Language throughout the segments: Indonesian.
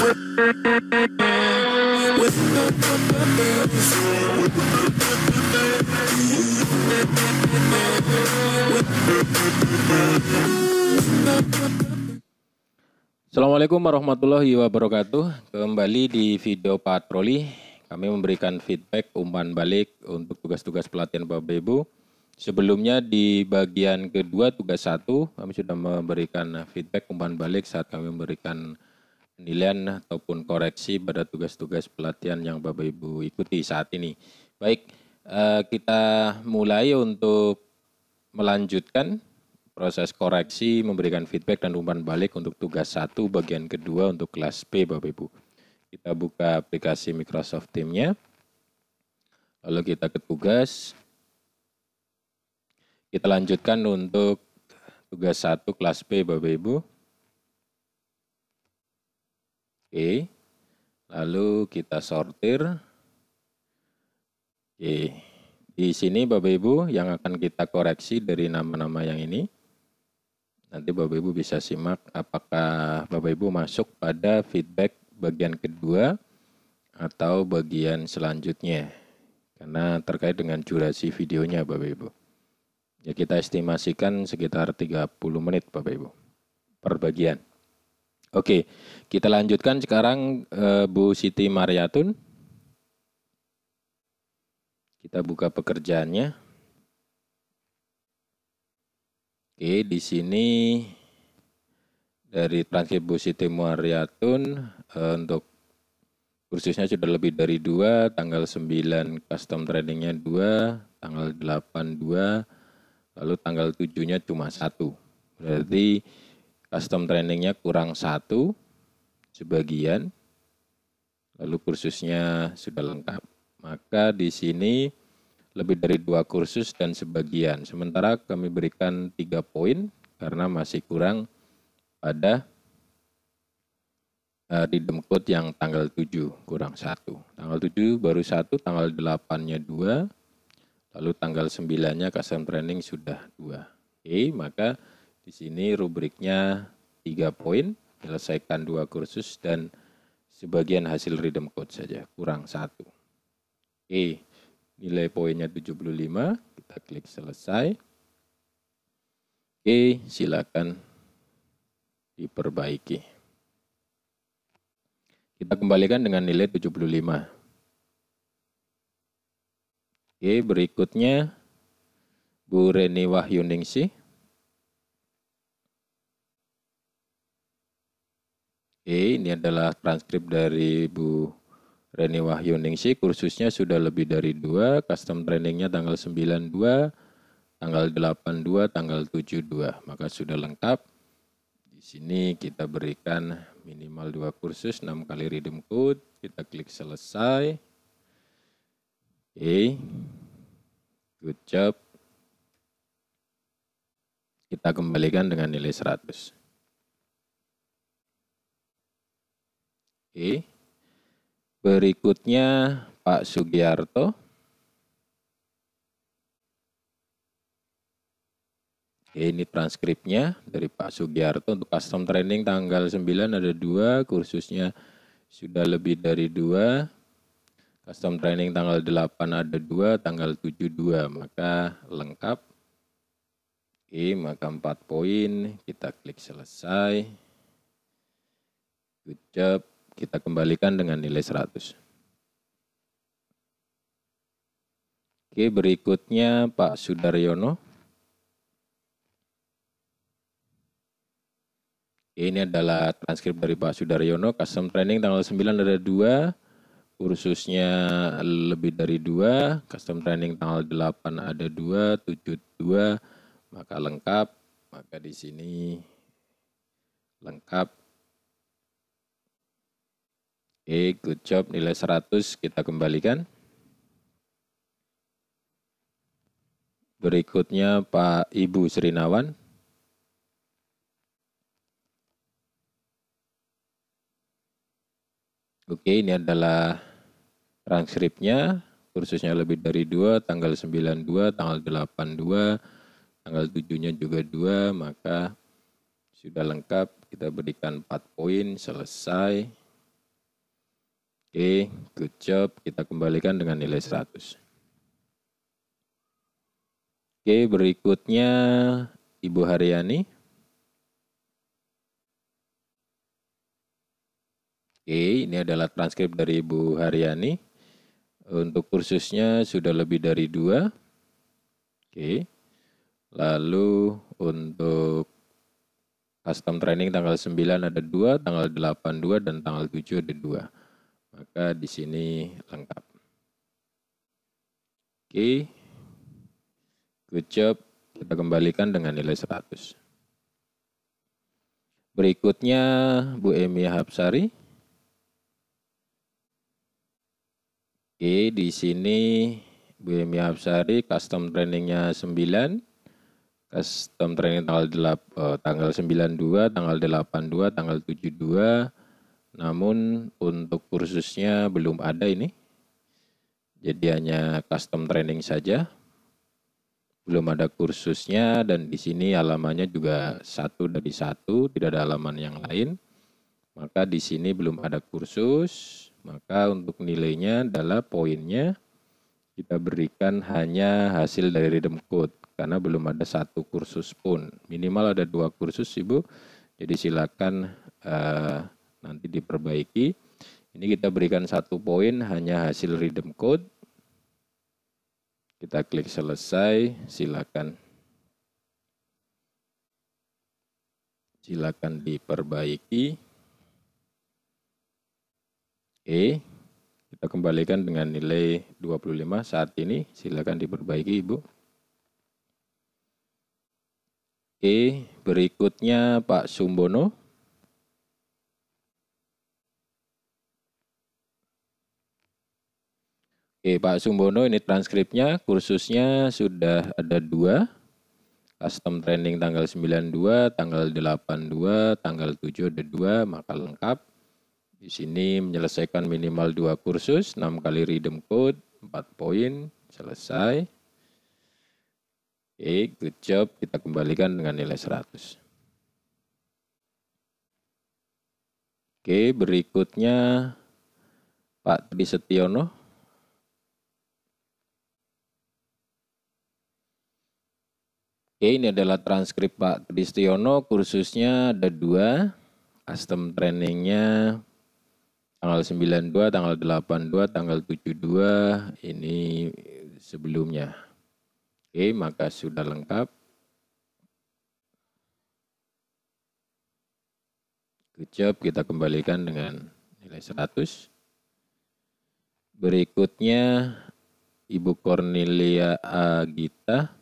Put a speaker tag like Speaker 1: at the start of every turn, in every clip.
Speaker 1: Assalamualaikum warahmatullahi wabarakatuh. Kembali di video patroli, kami memberikan feedback umpan balik untuk tugas-tugas pelatihan Bapak Ibu. Sebelumnya di bagian kedua tugas 1, kami sudah memberikan feedback umpan balik saat kami memberikan penilaian ataupun koreksi pada tugas-tugas pelatihan yang Bapak Ibu ikuti saat ini. Baik, kita mulai untuk melanjutkan proses koreksi, memberikan feedback dan umpan balik untuk tugas 1 bagian kedua untuk kelas B Bapak Ibu. Kita buka aplikasi Microsoft Teams-nya. Lalu kita ke tugas. Kita lanjutkan untuk tugas 1 kelas B Bapak Ibu. Oke. Lalu kita sortir. Oke. Di sini Bapak Ibu yang akan kita koreksi dari nama-nama yang ini. Nanti Bapak Ibu bisa simak apakah Bapak Ibu masuk pada feedback bagian kedua atau bagian selanjutnya. Karena terkait dengan durasi videonya Bapak Ibu. Ya kita estimasikan sekitar 30 menit Bapak Ibu per bagian. Oke, kita lanjutkan sekarang Bu Siti Mariatun. Kita buka pekerjaannya. Oke, di sini dari transkrip Bu Siti Mariatun untuk kursusnya sudah lebih dari 2, tanggal 9 custom trainingnya 2, tanggal 8 2, lalu tanggal 7-nya cuma 1. Berarti custom trainingnya kurang 1 sebagian, lalu kursusnya sudah lengkap. Maka di sini lebih dari 2 kursus dan sebagian. Sementara kami berikan 3 poin karena masih kurang pada redeem code yang tanggal 7, kurang 1. Tanggal 7 baru 1, tanggal 8-nya 2, lalu tanggal 9-nya custom training sudah 2. Oke, maka di sini rubriknya 3 poin, menyelesaikan 2 kursus dan sebagian hasil redeem code saja, kurang 1. Oke. Nilai poinnya 75, kita klik selesai. Oke, silakan diperbaiki. Kita kembalikan dengan nilai 75. Oke, berikutnya Bu Reni Wahyuningsih. Oke, ini adalah transkrip dari Bu Reni Wahyuningsih, kursusnya sudah lebih dari 2, custom trainingnya tanggal 9-2, tanggal 8-2, tanggal 7-2, maka sudah lengkap. Di sini kita berikan minimal 2 kursus, 6 kali redeem code, kita klik selesai. Oke, good job. Kita kembalikan dengan nilai 100. Oke. Berikutnya Pak Sugiarto. Oke, ini transkripnya dari Pak Sugiarto untuk custom training tanggal 9 ada 2, kursusnya sudah lebih dari 2. Custom training tanggal 8 ada 2, tanggal 7 2, maka lengkap. Oke, maka 4 poin, kita klik selesai. Good job. Kita kembalikan dengan nilai 100. Oke, berikutnya Pak Sudaryono. Ini adalah transkrip dari Pak Sudaryono. Custom training tanggal 9 ada 2, kursusnya lebih dari 2. Custom training tanggal 8 ada 2, 7 2, maka lengkap. Maka di sini lengkap. Oke, good job, nilai 100 kita kembalikan. Berikutnya Pak Ibu Srinawan. Oke, ini adalah transkripnya, kursusnya lebih dari 2, tanggal 9-2, tanggal 8-2, tanggal 7-nya juga 2, maka sudah lengkap, kita berikan 4 poin, selesai. Oke, good job. Kita kembalikan dengan nilai 100. Oke, berikutnya Ibu Haryani. Oke, ini adalah transkrip dari Ibu Haryani. Untuk kursusnya sudah lebih dari 2. Oke. Lalu untuk custom training tanggal 9 ada 2, tanggal 8 2, dan tanggal 7 ada 2. Maka di sini lengkap. Oke. Good job. Kita kembalikan dengan nilai 100. Berikutnya Bu Emi Hapsari. Oke, di sini Bu Emi Hapsari custom trainingnya 9, custom training tanggal 92, tanggal 82, tanggal 72. Namun untuk kursusnya belum ada ini. Jadi hanya custom training saja. Belum ada kursusnya dan di sini halamannya juga 1 dari 1, tidak ada halaman yang lain. Maka di sini belum ada kursus. Maka untuk nilainya adalah poinnya kita berikan hanya hasil dari rhythm code karena belum ada 1 kursus pun. Minimal ada 2 kursus Ibu. Jadi silakan nanti diperbaiki. Ini kita berikan 1 poin hanya hasil rhythm code. Kita klik selesai, silakan diperbaiki. Oke, kita kembalikan dengan nilai 25 saat ini, silakan diperbaiki Ibu. Oke, berikutnya Pak Sumbono. Oke, Pak Sumbono, ini transkripnya, kursusnya sudah ada 2. Custom training tanggal 92, tanggal 82, tanggal 7 ada 2, maka lengkap. Di sini menyelesaikan minimal 2 kursus, 6 kali rhythm code, 4 poin, selesai. Oke, good job. Kita kembalikan dengan nilai 100. Oke, berikutnya Pak Tri Setiono. Oke, ini adalah transkrip Pak Tri Setiono, kursusnya ada 2. Custom trainingnya tanggal 92, tanggal 82, tanggal 72, ini sebelumnya. Oke, maka sudah lengkap. Good job, kita kembalikan dengan nilai 100. Berikutnya Ibu Cornelia Agita.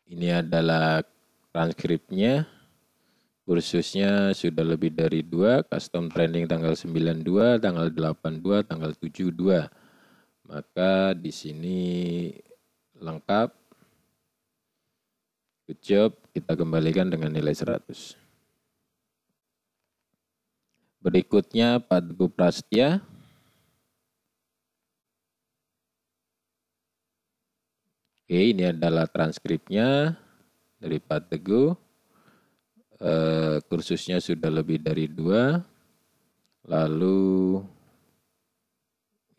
Speaker 1: Ini adalah transkripnya. Kursusnya sudah lebih dari 2, custom training tanggal 92, tanggal 82, tanggal 72. Maka di sini lengkap. Good job, kita kembalikan dengan nilai 100. Berikutnya Pak Teguh Prastya. Oke, ini adalah transkripnya dari Pak Teguh. Kursusnya sudah lebih dari 2. Lalu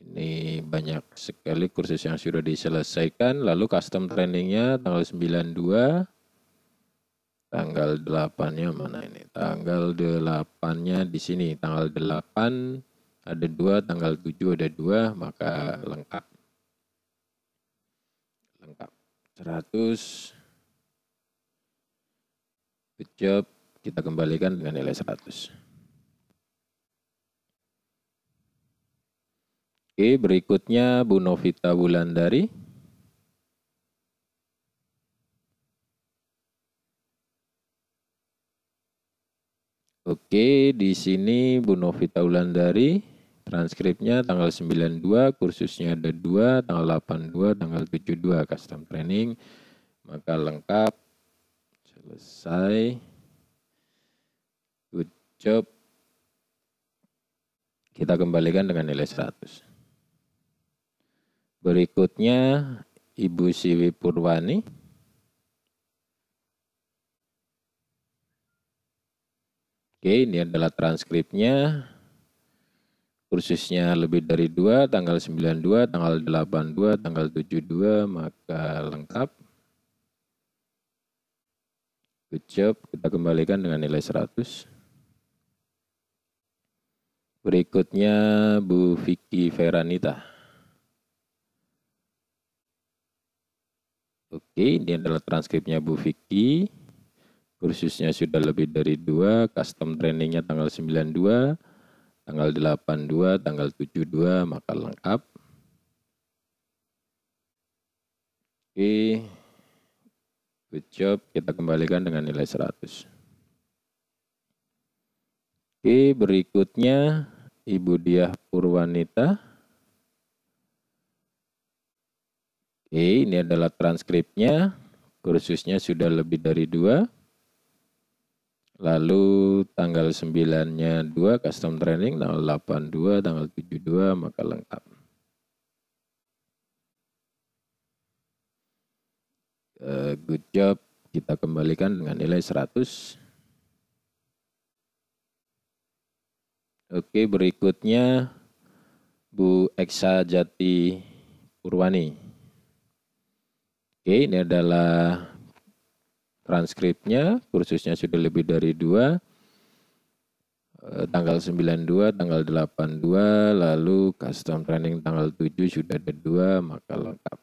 Speaker 1: ini banyak sekali kursus yang sudah diselesaikan. Lalu custom trainingnya tanggal 92. Tanggal 8-nya mana ini? Tanggal 8-nya di sini. Tanggal 8 ada 2, tanggal 7 ada 2, maka lengkap. Lengkap. 100. Good job, kita kembalikan dengan nilai 100. Oke, berikutnya Bu Novita Wulandari. Oke, di sini Bu Novita Wulandari, transkripnya tanggal 92, kursusnya ada 2, tanggal 82, tanggal 72, custom training, maka lengkap. Selesai. Good job. Kita kembalikan dengan nilai 100. Berikutnya Ibu Siwi Purwani. Oke, ini adalah transkripnya kursusnya lebih dari 2, tanggal 92, tanggal 82, tanggal 72, maka lengkap. Good job, kita kembalikan dengan nilai 100. Berikutnya Bu Vicky Veranita. Oke, ini adalah transkripnya Bu Vicky. Kursusnya sudah lebih dari 2, custom trainingnya tanggal 92, tanggal 82, tanggal 72, maka lengkap. Oke, good job, kita kembalikan dengan nilai 100. Oke, berikutnya Ibu Diah Purwanita. Oke, ini adalah transkripnya. Kursusnya sudah lebih dari 2. Lalu tanggal 9-nya 2, custom training, tanggal 82, tanggal 72, maka lengkap. Good job, kita kembalikan dengan nilai 100. Oke, berikutnya Bu Eksa Jati Purwani. Oke, ini adalah transkripnya, kursusnya sudah lebih dari 2, tanggal 92, tanggal 82, lalu custom training tanggal 7 sudah ada 2, maka lengkap.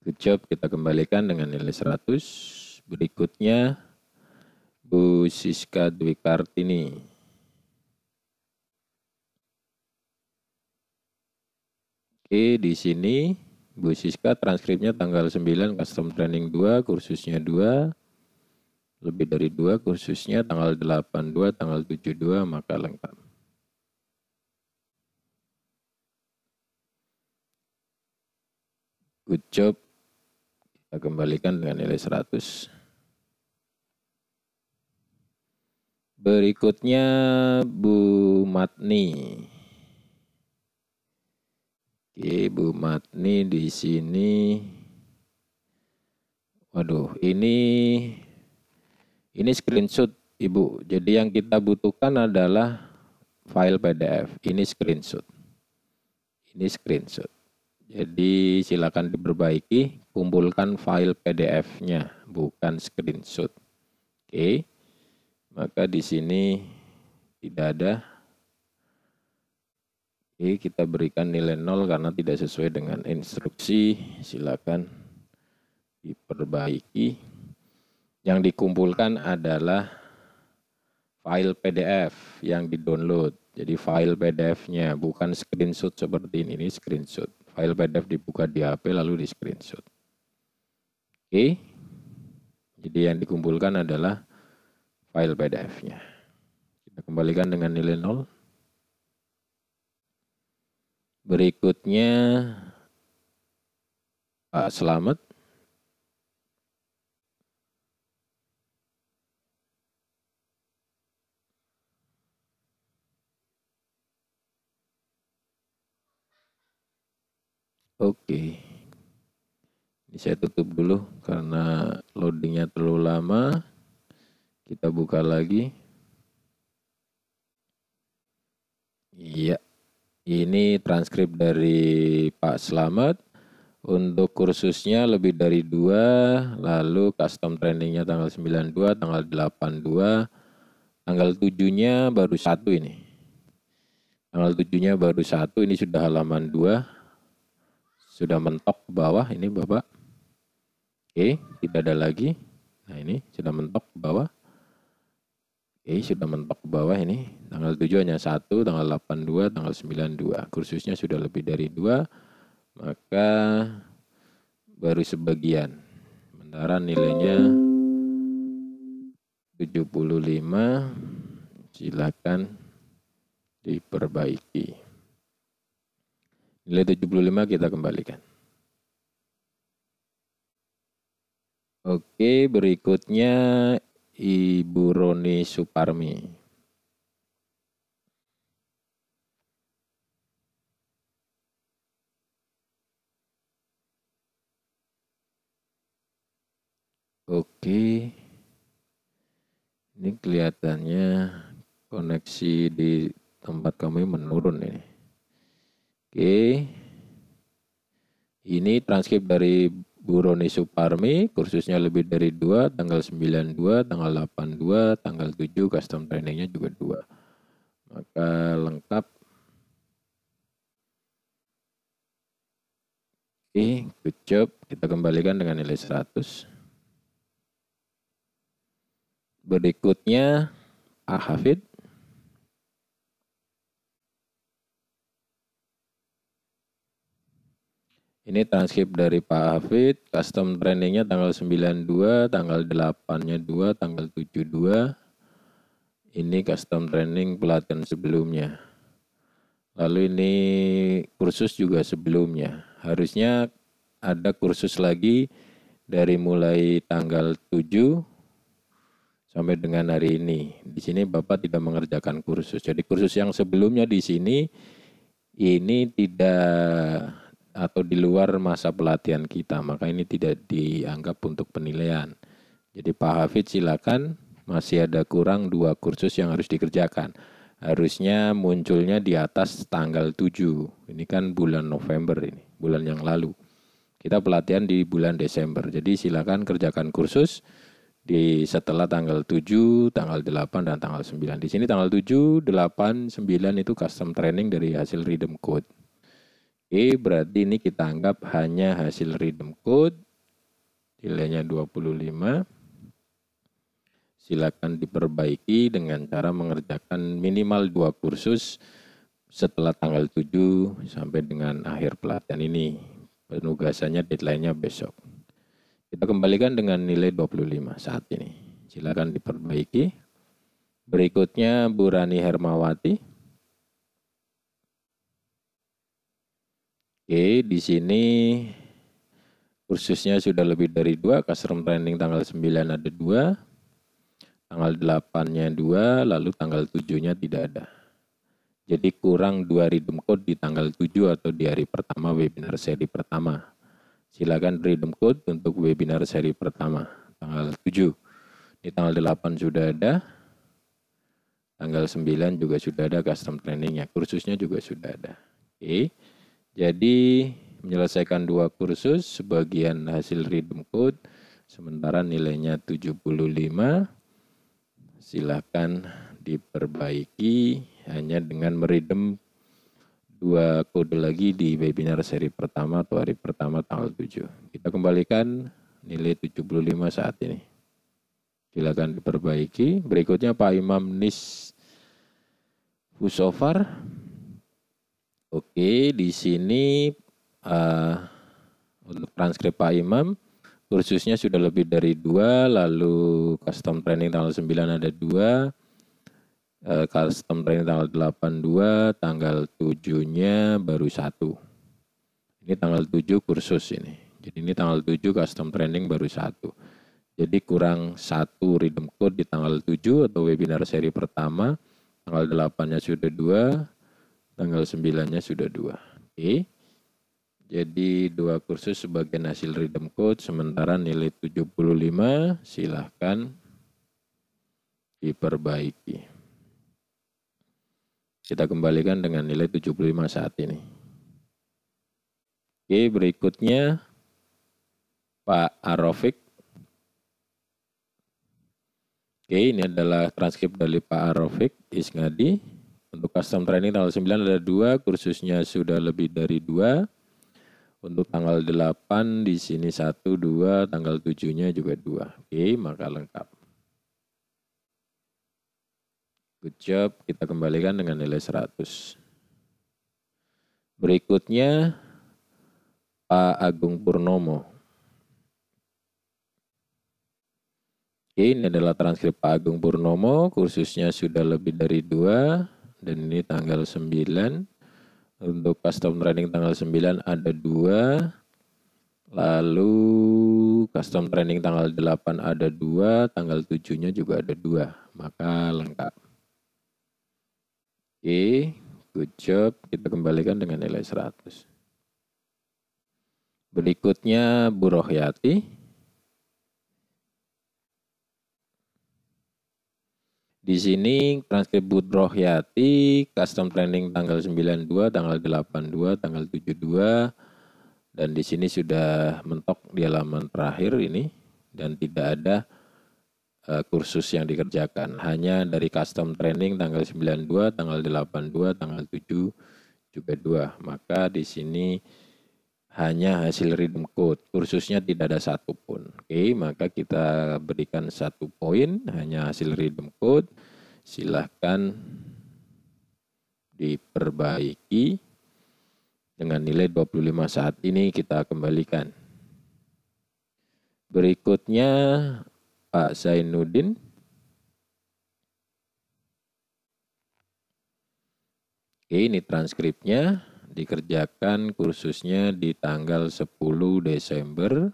Speaker 1: Good job, kita kembalikan dengan nilai 100. Berikutnya Bu Siska Dwi Kartini. Oke, di sini Bu Siska transkripnya tanggal 9, custom training 2, kursusnya 2, lebih dari 2, kursusnya tanggal 82, tanggal 72, maka lengkap. Good job, kita kembalikan dengan nilai 100. Berikutnya Bu Matni. Oke, Bu Matni di sini. Waduh, ini screenshot Ibu. Jadi yang kita butuhkan adalah file PDF. Ini screenshot. Ini screenshot. Jadi silakan diperbaiki, kumpulkan file PDF-nya, bukan screenshot. Oke. Maka di sini tidak ada. Oke, kita berikan nilai 0 karena tidak sesuai dengan instruksi. Silakan diperbaiki. Yang dikumpulkan adalah file PDF yang di-download. Jadi file PDF-nya, bukan screenshot seperti ini screenshot. File PDF dibuka di HP lalu di screenshot. Oke. Jadi yang dikumpulkan adalah file PDF-nya. Kita kembalikan dengan nilai 0. Berikutnya Pak Slamet. Oke. Ini saya tutup dulu karena loadingnya terlalu lama. Kita buka lagi. Iya, ini transkrip dari Pak Slamet. Untuk kursusnya lebih dari 2, lalu custom trainingnya tanggal 92, tanggal 82, tanggal 7-nya baru 1 ini. Tanggal 7-nya baru 1, ini sudah halaman 2. Sudah mentok ke bawah ini Bapak. Oke, tidak ada lagi. Nah ini sudah mentok ke bawah. Oke, sudah mentok ke bawah ini. Tanggal 7 hanya 1, tanggal 82, tanggal 92. Kursusnya sudah lebih dari 2, maka baru sebagian. Sementara nilainya 75, silakan diperbaiki. Nilai 75 kita kembalikan. Oke, berikutnya Ibu Roni Suparmi. Oke, ini kelihatannya Koneksi di tempat kami menurun ini. Oke. Ini transkrip dari Bu Roni Suparmi, kursusnya lebih dari 2, tanggal 92, tanggal 82, tanggal 7, custom trainingnya juga 2. Maka lengkap. Oke, good job. Kita kembalikan dengan nilai 100. Berikutnya, Pak Hafid. Ini transkrip dari Pak Hafid, custom trainingnya tanggal 92, tanggal 8-nya 2, tanggal 7-2. Ini custom training pelatihan sebelumnya. Lalu ini kursus juga sebelumnya. Harusnya ada kursus lagi dari mulai tanggal 7 sampai dengan hari ini. Di sini Bapak tidak mengerjakan kursus. Jadi kursus yang sebelumnya di sini ini tidak atau di luar masa pelatihan kita, maka ini tidak dianggap untuk penilaian. Jadi Pak Hafid silakan, masih ada kurang 2 kursus yang harus dikerjakan. Harusnya munculnya di atas tanggal 7. Ini kan bulan November ini, bulan yang lalu. Kita pelatihan di bulan Desember. Jadi silakan kerjakan kursus di setelah tanggal 7, tanggal 8 dan tanggal 9. Di sini tanggal 7, 8, 9 itu custom training dari hasil Rhythm Code. Oke, berarti ini kita anggap hanya hasil Rhythm Code, nilainya 25. Silakan diperbaiki dengan cara mengerjakan minimal 2 kursus setelah tanggal 7 sampai dengan akhir pelatihan ini. Penugasannya deadline-nya besok. Kita kembalikan dengan nilai 25 saat ini. Silakan diperbaiki. Berikutnya Bu Rani Hermawati. Oke, di sini kursusnya sudah lebih dari 2, custom training tanggal 9 ada 2, tanggal 8-nya 2, lalu tanggal 7-nya tidak ada. Jadi kurang 2 Rhythm Code di tanggal 7 atau di hari pertama webinar seri pertama. Silakan Rhythm Code untuk webinar seri pertama, tanggal 7. Di tanggal 8 sudah ada, tanggal 9 juga sudah ada custom trainingnya, kursusnya juga sudah ada. Oke. Jadi menyelesaikan 2 kursus, sebagian hasil Rhythm Code, sementara nilainya 75. Silakan diperbaiki hanya dengan meridem 2 kode lagi di webinar seri pertama atau hari pertama tanggal 7. Kita kembalikan nilai 75 saat ini. Silakan diperbaiki. Berikutnya Pak Imam Nis Fusofar. Oke, di sini untuk transkrip Pak Imam, kursusnya sudah lebih dari 2, lalu custom training tanggal 9 ada 2, custom training tanggal 8 2, tanggal 7-nya baru 1. Ini tanggal 7 kursus ini. Jadi ini tanggal 7 custom training baru 1. Jadi kurang 1 Rhythm Code di tanggal 7 atau webinar seri pertama, tanggal 8-nya sudah 2. Tanggal 9-nya sudah 2. Oke. Jadi 2 kursus sebagian hasil Rhythm Code, sementara nilai 75 silahkan diperbaiki. Kita kembalikan dengan nilai 75 saat ini. Oke, berikutnya Pak Arofik. Oke, ini adalah transkrip dari Pak Arofik Isngadi. Untuk custom training tanggal 9 ada 2, kursusnya sudah lebih dari 2. Untuk tanggal 8 di sini 1, 2, tanggal 7-nya juga 2. Oke, maka lengkap. Good job, kita kembalikan dengan nilai 100. Berikutnya Pak Agung Purnomo. Oke, ini adalah transkrip Pak Agung Purnomo, kursusnya sudah lebih dari 2. Dan ini tanggal 9. Untuk custom training tanggal 9 ada 2. Lalu custom training tanggal 8 ada 2. Tanggal 7-nya juga ada 2. Maka lengkap. Oke, good job. Kita kembalikan dengan nilai 100. Berikutnya Bu Rohyati. Di sini transkrip Bu Rohyati, custom training tanggal 92, tanggal 82, tanggal 72, dan di sini sudah mentok di halaman terakhir ini, dan tidak ada kursus yang dikerjakan. Hanya dari custom training tanggal 92, tanggal 82, tanggal 7 juga 2. Maka di sini hanya hasil redeem code, kursusnya tidak ada satupun. Oke, maka kita berikan 1 poin, hanya hasil redeem code. Silahkan diperbaiki dengan nilai 25 saat ini kita kembalikan. Berikutnya Pak Zainuddin. Oke, ini transkripnya. Dikerjakan kursusnya di tanggal 10 Desember.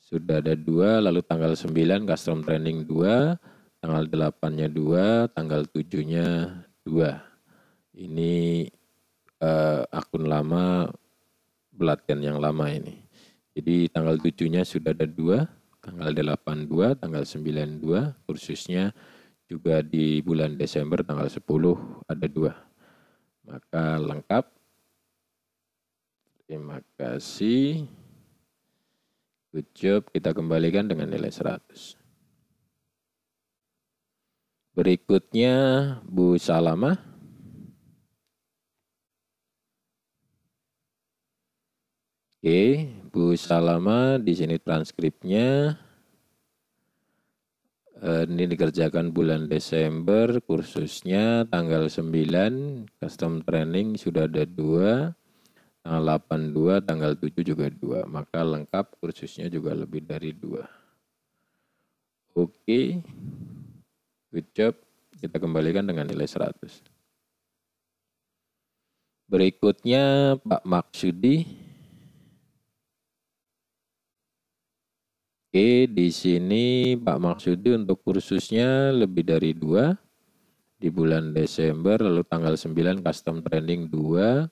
Speaker 1: Sudah ada 2, lalu tanggal 9 custom training 2, tanggal 8-nya 2, tanggal 7-nya 2. Ini akun lama, pelatihan yang lama ini. Jadi tanggal 7-nya sudah ada 2, tanggal 8 2, tanggal 9 2, kursusnya juga di bulan Desember tanggal 10 ada 2. Maka lengkap. Terima kasih. Good job, kita kembalikan dengan nilai 100. Berikutnya Bu Salamah. Oke, Bu Salamah, di sini transkripnya. Ini dikerjakan bulan Desember, kursusnya tanggal 9, custom training sudah ada 2, tanggal 8 2, tanggal 7 juga 2. Maka lengkap, kursusnya juga lebih dari 2. Oke, good job, kita kembalikan dengan nilai 100. Berikutnya Pak Maksudi. Oke, di sini Pak Maksudi untuk kursusnya lebih dari 2 di bulan Desember, lalu tanggal 9 custom training 2,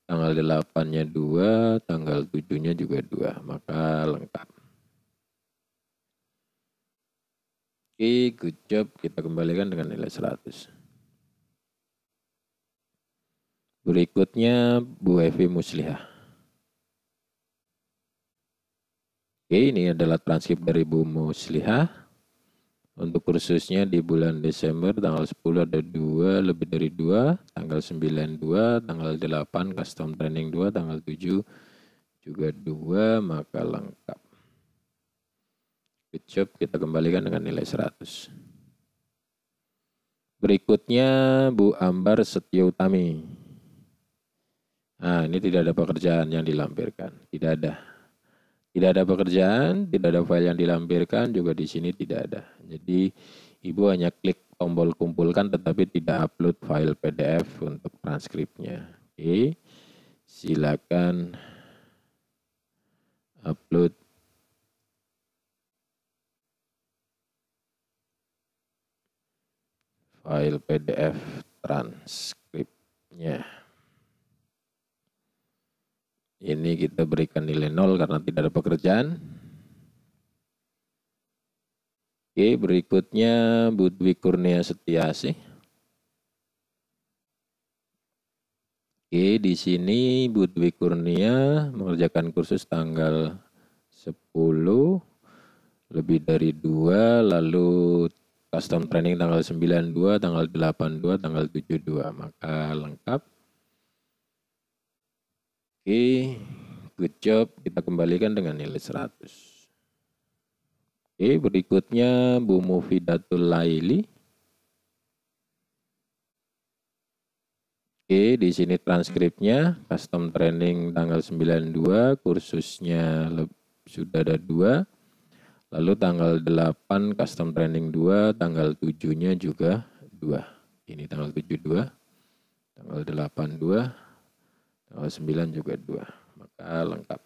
Speaker 1: tanggal 8-nya 2, tanggal 7-nya juga 2, maka lengkap. Oke, good job, kita kembalikan dengan nilai 100. Berikutnya Bu Evi Muslihah. Oke, ini adalah transkrip dari Bu Muslihah. Untuk kursusnya di bulan Desember tanggal 10 ada 2, lebih dari 2, tanggal 9 2, tanggal 8 custom training 2, tanggal 7 juga 2, maka lengkap. Good job, kita kembalikan dengan nilai 100. Berikutnya Bu Ambar Setyautami. Nah, ini tidak ada pekerjaan yang dilampirkan, tidak ada. Tidak ada pekerjaan, tidak ada file yang dilampirkan, juga di sini tidak ada. Jadi Ibu hanya klik tombol kumpulkan tetapi tidak upload file PDF untuk transkripnya. Oke, silakan upload file PDF transkripnya. Ini kita berikan nilai 0 karena tidak ada pekerjaan. Oke, berikutnya Bu Dwi Kurnia Setiasih. Oke, di sini Bu Dwi Kurnia mengerjakan kursus tanggal 10, lebih dari 2, lalu custom training tanggal 92, tanggal 82, tanggal 72, maka lengkap. Oke, good job, kita kembalikan dengan nilai 100. Oke, berikutnya Bu Mufidatul Laili. Oke, di sini transkripnya, custom training tanggal 92, kursusnya sudah ada 2, lalu tanggal 8 custom training 2, tanggal 7-nya juga 2. Ini tanggal 72, tanggal 8 2, tanggal 9 juga 2, maka lengkap.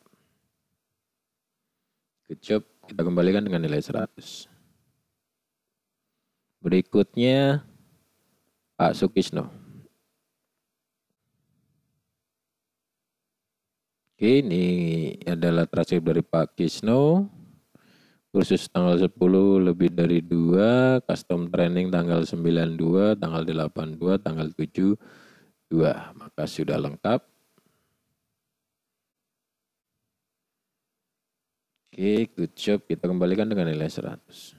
Speaker 1: Good job, kita kembalikan dengan nilai 100. Berikutnya Pak Sukisno. Oke, ini adalah transkrip dari Pak Kisno. kursus tanggal 10 lebih dari 2, custom training tanggal 92, tanggal 82, tanggal 72. Maka sudah lengkap. Oke, good job. Kita kembalikan dengan nilai 100.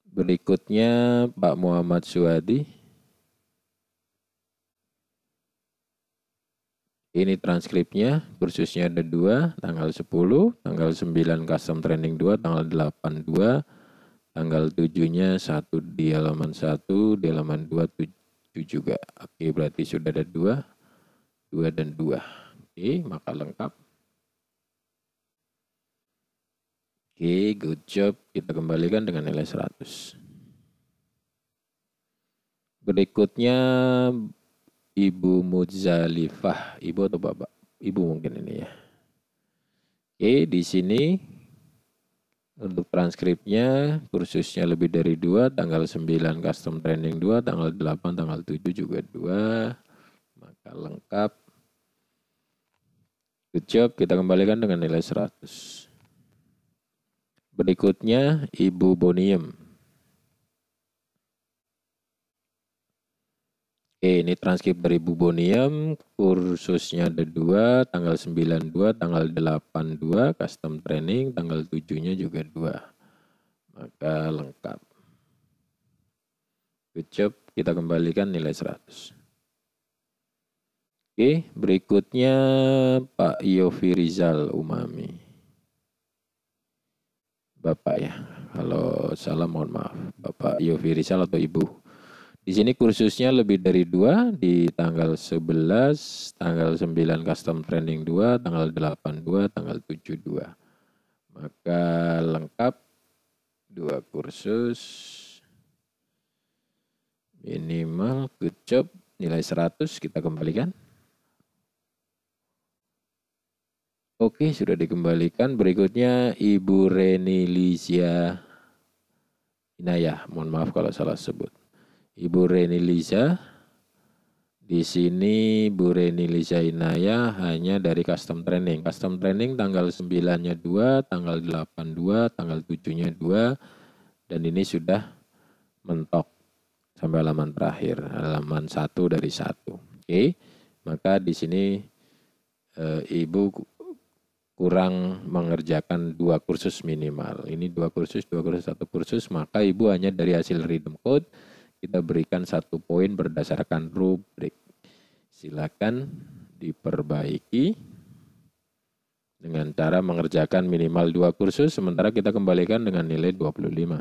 Speaker 1: Berikutnya Pak Muhammad Suhadi. Ini transkripnya, kursusnya ada 2, tanggal 10, tanggal 9 custom training 2, tanggal 8 2, tanggal 7-nya 1 di halaman 1, di halaman 2 7 juga. Oke, berarti sudah ada 2, 2 dan 2. Oke, maka lengkap. Oke, good job. Kita kembalikan dengan nilai 100. Berikutnya Ibu Muzalifah, Ibu atau Bapak? Ibu mungkin ini ya. Oke, di sini untuk transkripnya, kursusnya lebih dari 2, tanggal 9 custom training 2, tanggal 8, tanggal 7 juga 2, maka lengkap. Good job, kita kembalikan dengan nilai 100. Berikutnya Ibu Boniem. Oke, ini transkrip dari Ibu Boniem, kursusnya ada 2, tanggal 9 2, tanggal 8 2, custom training, tanggal 7-nya juga 2. Maka lengkap. Good job, kita kembalikan nilai 100. Oke, berikutnya Pak Yofi Rizal Umami. Bapak ya, kalau salah mohon maaf. Bapak Yofi Rizal atau Ibu. Di sini kursusnya lebih dari 2 di tanggal 11, tanggal 9 custom training 2, tanggal 8 2, tanggal 7 2. Maka lengkap 2 kursus. Minimal, good job, nilai 100 kita kembalikan. Oke, sudah dikembalikan. Berikutnya Ibu Reni Lizia Inayah. Mohon maaf kalau salah sebut. Ibu Reni Liza. Di sini Bu Reni Liza Inayah hanya dari custom training. Custom training tanggal 9-nya 2, tanggal 8 2, tanggal 7-nya 2. Dan ini sudah mentok sampai halaman terakhir, halaman 1 dari 1. Oke. Maka di sini Ibu kurang mengerjakan 2 kursus minimal. Ini 2 kursus, 1 kursus, maka Ibu hanya dari hasil rhythm code kita berikan 1 poin berdasarkan rubrik. Silakan diperbaiki dengan cara mengerjakan minimal 2 kursus, sementara kita kembalikan dengan nilai 25.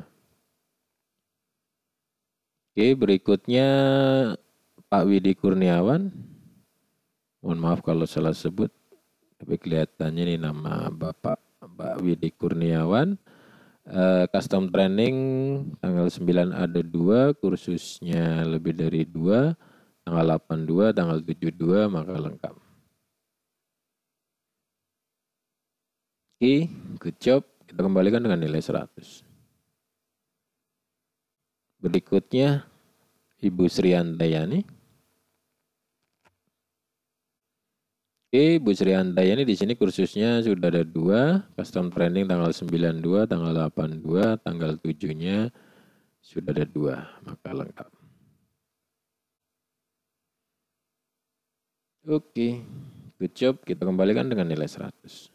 Speaker 1: Oke, berikutnya Pak Widi Kurniawan. Mohon maaf kalau salah sebut, tapi kelihatannya ini nama Bapak Widi Kurniawan. Custom training tanggal 9 ada 2, kursusnya lebih dari 2, tanggal 82, tanggal 72, maka lengkap. Oke, good job. Kita kembalikan dengan nilai 100. Berikutnya Ibu Sri Handayani. Oke, Bu Sri Handayani di sini kursusnya sudah ada 2, custom training tanggal 92, tanggal 82, tanggal 7-nya sudah ada 2, maka lengkap. Oke, good job, kita kembalikan dengan nilai 100.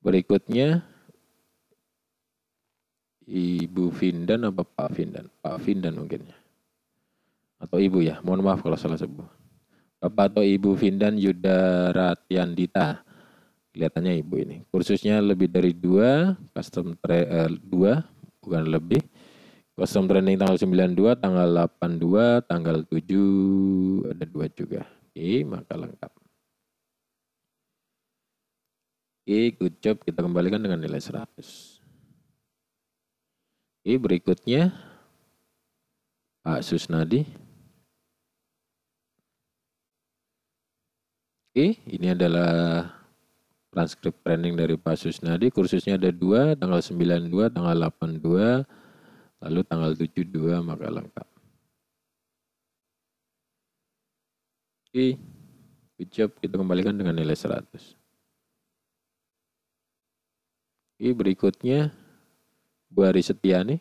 Speaker 1: Berikutnya Ibu Vindan apa Pak Vindan? Pak Vindan mungkin ya. Atau Ibu ya, mohon maaf kalau salah sebut. Bapak atau Ibu Vindan Yuda Ratyandita. Kelihatannya Ibu ini. Kursusnya lebih dari 2, custom 2, bukan lebih. Custom training tanggal 92, tanggal 82, tanggal 7, ada 2 juga. Oke, maka lengkap. Oke, good job. Kita kembalikan dengan nilai 100. Oke, berikutnya Pak Susnadi. Oke, ini adalah transkrip training dari Pak Susnadi. Kursusnya ada 2, tanggal 92, tanggal 82, lalu tanggal 72, maka lengkap. Oke, good job. Kita kembalikan dengan nilai 100. Oke, berikutnya Bu Ari Setiani.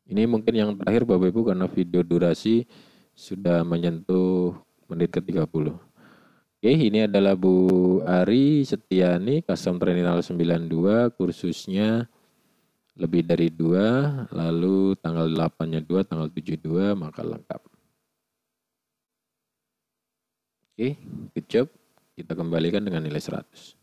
Speaker 1: Ini mungkin yang terakhir Bapak Ibu karena video durasi sudah menyentuh menit ke-30. Oke, ini adalah Bu Ari Setiani, Custom Terminal 92, kursusnya lebih dari 2, lalu tanggal 8-nya 2, tanggal 7-2, maka lengkap. Oke, good job. Kita kembalikan dengan nilai 100.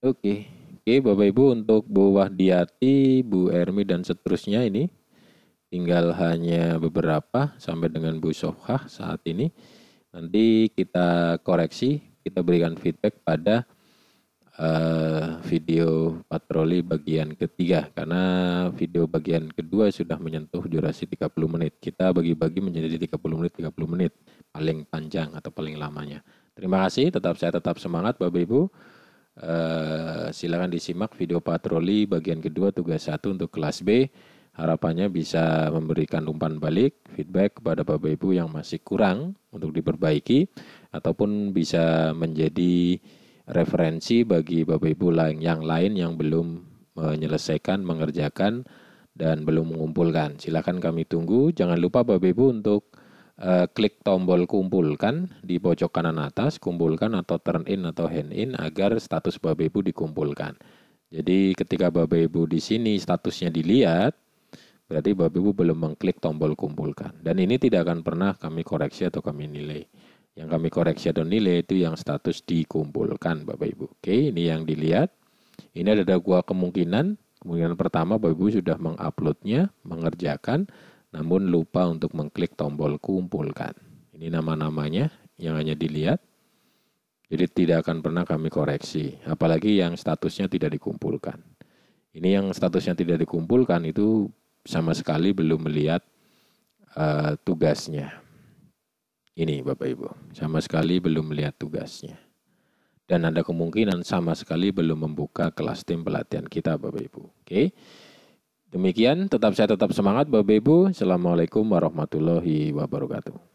Speaker 1: Oke, Bapak Ibu untuk Bu Wahdiati, Bu Ermi, dan seterusnya ini tinggal hanya beberapa sampai dengan Bu Sofhah saat ini. Nanti kita koreksi, kita berikan feedback pada video patroli bagian ketiga. Karena video bagian kedua sudah menyentuh durasi 30 menit. Kita bagi-bagi menjadi 30 menit, paling panjang atau paling lamanya. Terima kasih, saya tetap semangat Bapak Ibu. Silakan disimak video patroli bagian kedua tugas 1 untuk kelas B. Harapannya bisa memberikan umpan balik, feedback kepada Bapak Ibu yang masih kurang untuk diperbaiki, ataupun bisa menjadi referensi bagi Bapak Ibu yang lain yang belum menyelesaikan, mengerjakan, dan belum mengumpulkan. Silakan kami tunggu. Jangan lupa Bapak Ibu untuk klik tombol kumpulkan di pojok kanan atas, kumpulkan atau turn in atau hand in agar status Bapak Ibu dikumpulkan. Jadi ketika Bapak Ibu di sini statusnya dilihat, berarti Bapak Ibu belum mengklik tombol kumpulkan. Dan ini tidak akan pernah kami koreksi atau kami nilai. Yang kami koreksi atau nilai itu yang status dikumpulkan Bapak Ibu. Oke, ini yang dilihat. Ini ada dua kemungkinan. Kemungkinan pertama Bapak Ibu sudah menguploadnya, mengerjakan, namun lupa untuk mengklik tombol kumpulkan. Ini nama-namanya yang hanya dilihat. Jadi tidak akan pernah kami koreksi. Apalagi yang statusnya tidak dikumpulkan. Ini yang statusnya tidak dikumpulkan itu sama sekali belum melihat tugasnya. Ini Bapak Ibu, sama sekali belum melihat tugasnya. Dan ada kemungkinan sama sekali belum membuka kelas tim pelatihan kita Bapak Ibu. Oke. Demikian, saya tetap semangat Bapak Ibu. Assalamualaikum warahmatullahi wabarakatuh.